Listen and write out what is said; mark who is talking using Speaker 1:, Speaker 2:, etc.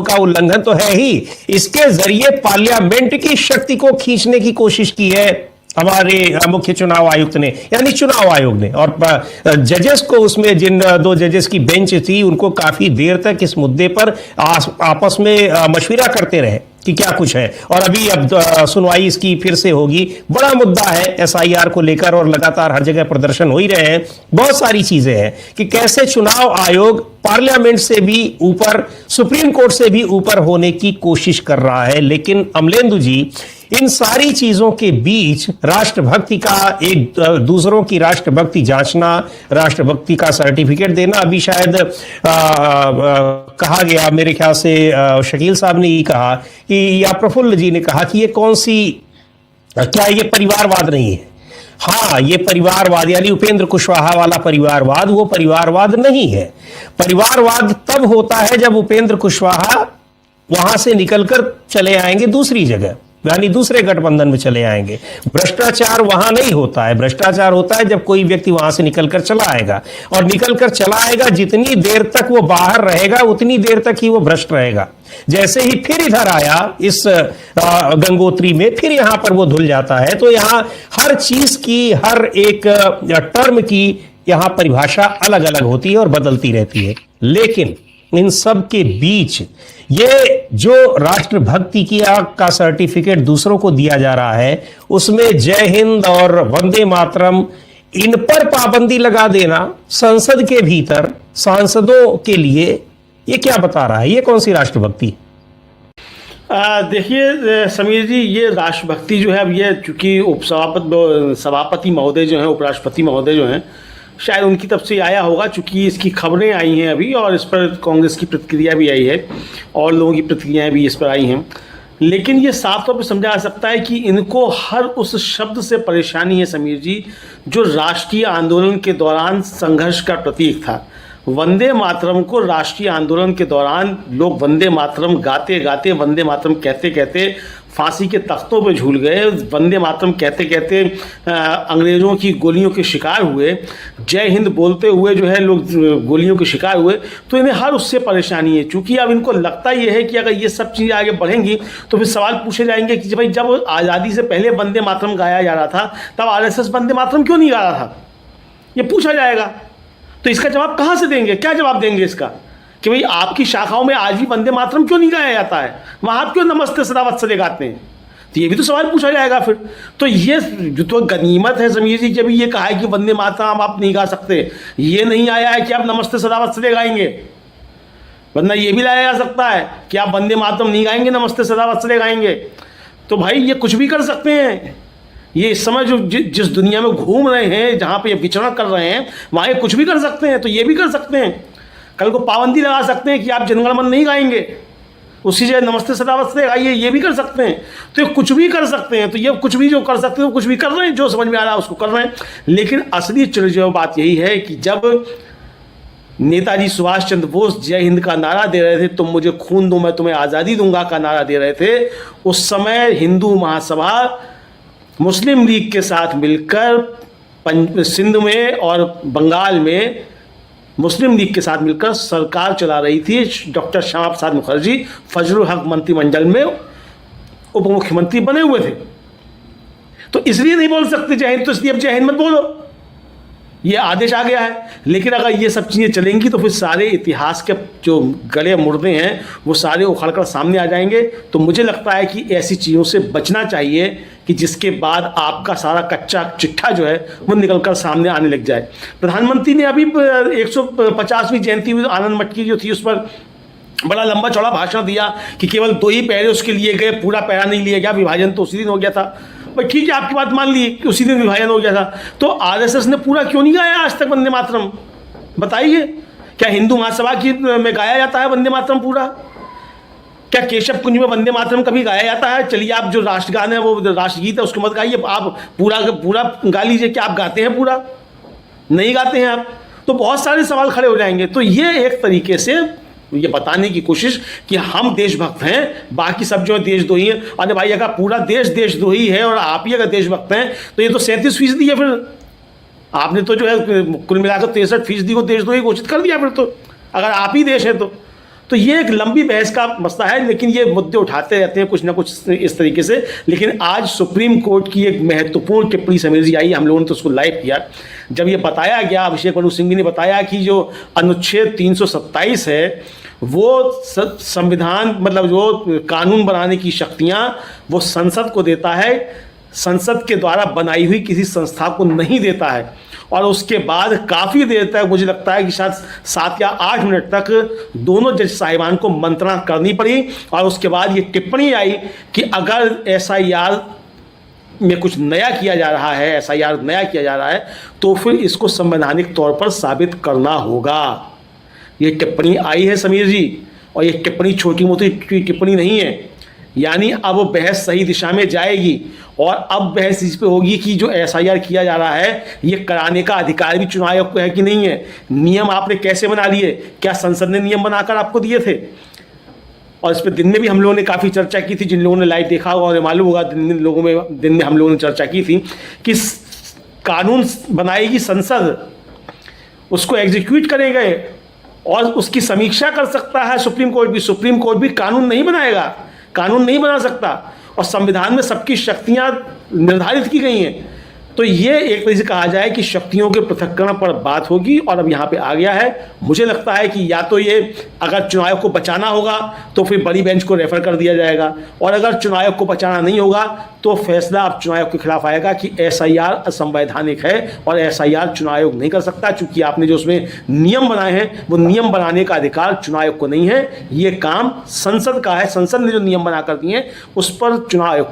Speaker 1: का उल्लंघन तो है ही, इसके जरिए पार्लियामेंट की शक्ति को खींचने की कोशिश की है हमारे मुख्य चुनाव आयुक्त ने, यानी चुनाव आयोग ने। और जजेस को, उसमें जिन 2 जजेस की बेंच थी, उनको काफी देर तक इस मुद्दे पर आपस में मशविरा करते रहे कि क्या कुछ है। और अभी अब सुनवाई इसकी फिर से होगी। बड़ा मुद्दा है एसआईआर को लेकर और लगातार हर जगह प्रदर्शन हो ही रहे हैं। बहुत सारी चीजें हैं कि कैसे चुनाव आयोग पार्लियामेंट से भी ऊपर, सुप्रीम कोर्ट से भी ऊपर होने की कोशिश कर रहा है। लेकिन अमलेंदु जी, इन सारी चीजों के बीच राष्ट्रभक्ति का, एक दूसरों की राष्ट्रभक्ति जांचना, राष्ट्रभक्ति का सर्टिफिकेट देना, अभी शायद कहा गया, मेरे ख्याल से शकील साहब ने ही कहा कि, या प्रफुल्ल जी ने कहा कि ये कौन सी, क्या ये परिवारवाद नहीं है? हाँ, ये परिवारवाद, यानी उपेंद्र कुशवाहा वाला परिवारवाद, वो परिवारवाद नहीं है। परिवारवाद तब होता है जब उपेंद्र कुशवाहा वहां से निकलकर चले आएंगे दूसरी जगह, यानी दूसरे गठबंधन में चले आएंगे। भ्रष्टाचार वहां नहीं होता है। भ्रष्टाचार होता है जब कोई व्यक्ति वहां से निकलकर चला आएगा, और निकलकर चला आएगा, जितनी देर तक वो बाहर रहेगा उतनी देर तक ही वो भ्रष्ट रहेगा। जैसे ही फिर इधर आया इस गंगोत्री में, फिर यहां पर वो धुल जाता है। तो यहां हर चीज की, हर एक टर्म की यहां परिभाषा अलग अलग होती है और बदलती रहती है। लेकिन इन सब के बीच ये जो राष्ट्रभक्ति की का सर्टिफिकेट दूसरों को दिया जा रहा है, उसमें जय हिंद और वंदे मातरम, इन पर पाबंदी लगा देना संसद के भीतर सांसदों के लिए, ये क्या बता रहा है? ये कौन सी राष्ट्रभक्ति?
Speaker 2: देखिए समीर जी, ये राष्ट्रभक्ति जो है, अब ये चूंकि सभापति महोदय जो हैं, उपराष्ट्रपति महोदय जो हैं, शायद उनकी तरफ से आया होगा, चूंकि इसकी खबरें आई हैं अभी, और इस पर कांग्रेस की प्रतिक्रिया भी आई है और लोगों की प्रतिक्रियाएं भी इस पर आई हैं। लेकिन ये साफ तौर पर समझा जा सकता है कि इनको हर उस शब्द से परेशानी है समीर जी, जो राष्ट्रीय आंदोलन के दौरान संघर्ष का प्रतीक था। वंदे मातरम को राष्ट्रीय आंदोलन के दौरान लोग वंदे मातरम गाते गाते, वंदे मातरम कहते कहते फांसी के तख्तों पे झूल गए। वंदे मातरम कहते कहते अंग्रेज़ों की गोलियों के शिकार हुए। जय हिंद बोलते हुए जो है लोग गोलियों के शिकार हुए। तो इन्हें हर उससे परेशानी है, चूँकि अब इनको लगता ये है कि अगर ये सब चीज़ें आगे बढ़ेंगी तो फिर सवाल पूछे जाएंगे कि भाई, जब आज़ादी से पहले वंदे मातरम गाया जा रहा था, तब आरएसएस वंदे मातरम क्यों नहीं गा रहा था? ये पूछा जाएगा। तो इसका जवाब कहाँ से देंगे? क्या जवाब देंगे इसका कि भाई आपकी शाखाओं में आज भी वंदे मातरम क्यों नहीं गाया जाता है, वहाँ आप क्यों नमस्ते सदा वत्सले गाते हैं? तो ये भी तो सवाल पूछा जाएगा फिर। तो ये जो तो गनीमत है समीर जी, जब ये कहा है कि वंदे मातरम आप नहीं गा सकते, ये नहीं आया है कि आप नमस्ते सदा वत्सले गाएंगे, वरना ये भी लाया जा सकता है कि आप वंदे मातरम नहीं गाएंगे, नमस्ते सदा वत्सले गाएंगे। तो भाई ये कुछ भी कर सकते हैं। ये इस समय जो जिस दुनिया में घूम रहे हैं, जहाँ पे ये विचरण कर रहे हैं, वहाँ ये कुछ भी कर सकते हैं। तो ये भी कर सकते हैं, कल को पाबंदी लगा सकते हैं कि आप जनगण मन नहीं गाएंगे, उसी जगह नमस्ते सदा वत्सले गाइए, ये भी कर सकते हैं। तो ये कुछ भी कर सकते हैं। तो ये कुछ भी जो कर सकते हैं वो कुछ भी कर रहे हैं, जो समझ में आ रहा है उसको कर रहे हैं। लेकिन असली जो बात यही है कि जब नेताजी सुभाष चंद्र बोस जय हिंद का नारा दे रहे थे, तुम मुझे खून दो मैं तुम्हें आज़ादी दूंगा का नारा दे रहे थे, उस समय हिंदू महासभा मुस्लिम लीग के साथ मिलकर सिंध में और बंगाल में मुस्लिम लीग के साथ मिलकर सरकार चला रही थी। डॉक्टर श्यामा प्रसाद मुखर्जी फजलुल हक मंत्रिमंडल में उप मुख्यमंत्री बने हुए थे। तो इसलिए नहीं बोल सकते जय हिंद, तो इसलिए अब जय हिंद मत बोलो, ये आदेश आ गया है। लेकिन अगर ये सब चीज़ें चलेंगी तो फिर सारे इतिहास के जो गले मुर्दे हैं वो सारे उखड़कर सामने आ जाएंगे। तो मुझे लगता है कि ऐसी चीज़ों से बचना चाहिए कि जिसके बाद आपका सारा कच्चा चिट्ठा जो है वो निकलकर सामने आने लग जाए। प्रधानमंत्री ने अभी 150वीं जयंती हुई आनंद मठ की जो थी, उस पर बड़ा लंबा चौड़ा भाषण दिया कि केवल 2 ही पैरे उसके लिए गए, पूरा पैरा नहीं लिया गया, विभाजन तो उसी दिन हो गया था। भाई ठीक है, आपकी बात मान ली कि उसी दिन विभाजन हो गया था, तो आरएसएस ने पूरा क्यों नहीं गाया आज तक वंदे मातरम? बताइए, क्या हिंदू महासभा की में गाया जाता है वंदे मातरम पूरा? क्या केशव कुंज में वंदे मातरम कभी गाया जाता है? चलिए आप जो राष्ट्रगान है, वो राष्ट्रगीत है, उसको मत गाइए, आप पूरा गा लीजिए। क्या आप गाते हैं पूरा? नहीं गाते हैं आप। तो बहुत सारे सवाल खड़े हो जाएंगे। तो ये एक तरीके से ये बताने की कोशिश कि हम देशभक्त हैं, बाकी सब जो है देशद्रोही हैं। अरे भाई, अगर पूरा देश देशद्रोही है और आप ही अगर देशभक्त हैं तो ये तो 37% है। फिर आपने तो जो है कुल मिलाकर 63% को देशद्रोही घोषित कर दिया। फिर तो अगर आप ही देश है तो तो ये एक लंबी बहस का मसला है, लेकिन ये मुद्दे उठाते रहते हैं कुछ ना कुछ इस तरीके से। लेकिन आज सुप्रीम कोर्ट की एक महत्वपूर्ण टिप्पणी समीर जी आई, हम लोगों ने तो उसको लाइव किया। जब ये बताया गया, अभिषेक मनु सिंघवी ने बताया कि जो अनुच्छेद 327 है वो संविधान मतलब जो कानून बनाने की शक्तियां वो संसद को देता है, संसद के द्वारा बनाई हुई किसी संस्था को नहीं देता है। और उसके बाद काफ़ी देर तक, मुझे लगता है कि शायद 7 या 8 मिनट तक दोनों जज साहिबान को मंत्रणा करनी पड़ी। और उसके बाद ये टिप्पणी आई कि अगर SIR में कुछ नया किया जा रहा है, SIR नया किया जा रहा है, तो फिर इसको संवैधानिक तौर पर साबित करना होगा। ये टिप्पणी आई है समीर जी, और ये टिप्पणी छोटी मोटी टिप्पणी नहीं है। यानी अब बहस सही दिशा में जाएगी, और अब बहस इस पे होगी कि जो SIR किया जा रहा है ये कराने का अधिकार भी चुनाव आयोग को है कि नहीं है। नियम आपने कैसे बना लिए, क्या संसद ने नियम बनाकर आपको दिए थे? और इस पर दिन में भी हम लोगों ने काफ़ी चर्चा की थी, जिन लोगों ने लाइव देखा होगा और मालूम होगा, दिन में हम लोगों ने चर्चा की थी कि कानून बनाएगी संसद, उसको एग्जीक्यूट करेंगे और उसकी समीक्षा कर सकता है सुप्रीम कोर्ट भी। सुप्रीम कोर्ट भी कानून नहीं बनाएगा, कानून नहीं बना सकता, और संविधान में सबकी शक्तियां निर्धारित की गई हैं। तो ये एक तरह से कहा जाए कि शक्तियों के पृथक्करण पर बात होगी, और अब यहाँ पे आ गया है। मुझे लगता है कि या तो ये अगर चुनाव आयोग को बचाना होगा तो फिर बड़ी बेंच को रेफर कर दिया जाएगा, और अगर चुनाव आयोग को बचाना नहीं होगा तो फैसला अब चुनाव आयोग के खिलाफ आएगा कि SIR असंवैधानिक है और SIR चुनाव आयोग नहीं कर सकता, चूंकि आपने जो उसमें नियम बनाए हैं वो नियम बनाने का अधिकार चुनाव आयोग को नहीं है। ये काम संसद का है, संसद ने जो नियम बना कर दिए हैं उस पर चुनाव आयोग